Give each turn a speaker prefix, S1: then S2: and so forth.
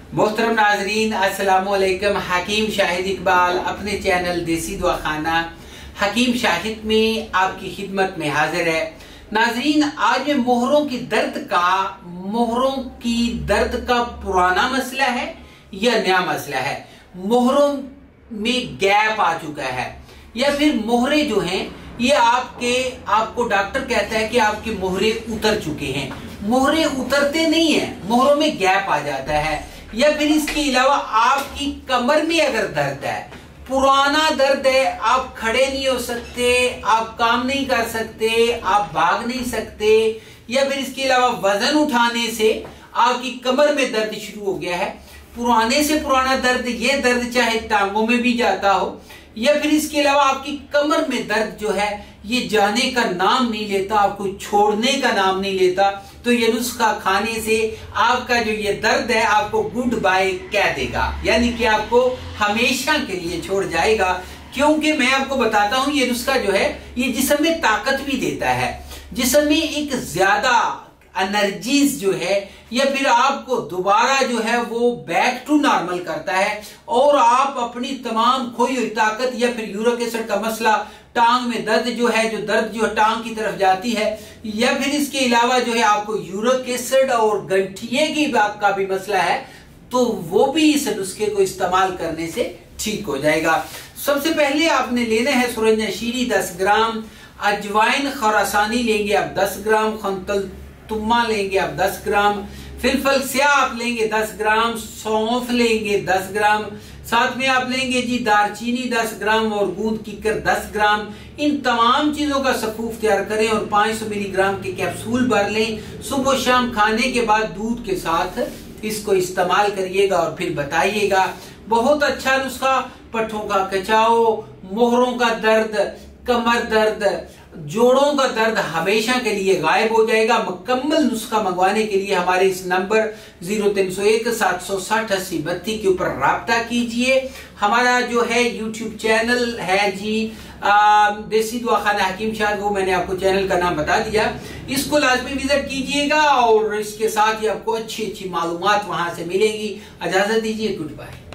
S1: मोहतरम नाजरीन, अस्सलाम वालेकुम। हकीम शाहिद इकबाल अपने चैनल देसी दुआ खाना हकीम शाहिद में आपकी खिदमत में हाजिर है। नाजरीन, आज मोहरों की दर्द का पुराना मसला है या नया मसला है। मोहरों में गैप आ चुका है या फिर मोहरे जो हैं ये आपको डॉक्टर कहता है कि आपके मोहरे उतर चुके हैं। मोहरे उतरते नहीं है, मोहरों में गैप आ जाता है। या फिर इसके अलावा आपकी कमर में अगर दर्द है, पुराना दर्द है, आप खड़े नहीं हो सकते, आप काम नहीं कर सकते, आप भाग नहीं सकते, या फिर इसके अलावा वजन उठाने से आपकी कमर में दर्द शुरू हो गया है। पुराने से पुराना दर्द, ये दर्द चाहे टांगों में भी जाता हो, या फिर इसके अलावा आपकी कमर में दर्द जो है ये जाने का नाम नहीं लेता, आपको छोड़ने का नाम नहीं लेता, तो ये नुस्खा खाने से आपका जो ये दर्द है आपको गुड बाय कह देगा, यानी कि आपको हमेशा के लिए छोड़ जाएगा। क्योंकि मैं आपको बताता हूं ये नुस्खा जो है ये जिस्म में ताकत भी देता है, जिस्म में एक ज्यादा एनर्जीज जो है या फिर आपको दोबारा जो है वो बैक टू नॉर्मल करता है, और आप अपनी तमाम खोई हुई ताकत या फिर यूरिक एसिड का मसला, टांग में दर्द जो है टांग की तरफ जाती है, या फिर इसके अलावा जो है आपको यूरिक एसिड और गंठिए की बात का भी मसला है, तो वो भी इस नुस्खे को इस्तेमाल करने से ठीक हो जाएगा। सबसे पहले आपने लेना है सुरंजा शीरी 10 ग्राम, अजवाइन खरासानी लेंगे आप 10 ग्राम, खंतल तुम्मा लेंगे आप 10 ग्राम, फिलफल स्याह आप लेंगे 10 ग्राम, सौंफ लेंगे 10 ग्राम, साथ में आप लेंगे जी दारचीनी 10 ग्राम और गूंद कीकर 10 ग्राम। इन तमाम चीजों का सफूफ तैयार करें और 500 मिलीग्राम के कैप्सूल भर लें। सुबह शाम खाने के बाद दूध के साथ इसको इस्तेमाल करिएगा और फिर बताइएगा। बहुत अच्छा नुस्खा, पट्ठों का खिंचाव, मोहरों का दर्द, कमर दर्द, जोड़ों का दर्द हमेशा के लिए गायब हो जाएगा। मुकम्मल नुस्खा मंगवाने के लिए हमारे इस नंबर 0301 760 80 32 के ऊपर राब्ता कीजिए। हमारा जो है यूट्यूब चैनल है जी देसी दुआ खाना हकीम शाहिद, वो मैंने आपको चैनल का नाम बता दिया, इसको लाजमी विजिट कीजिएगा और इसके साथ ही आपको अच्छी अच्छी मालूमात वहां से मिलेगी। इजाजत दीजिए, गुड बाय।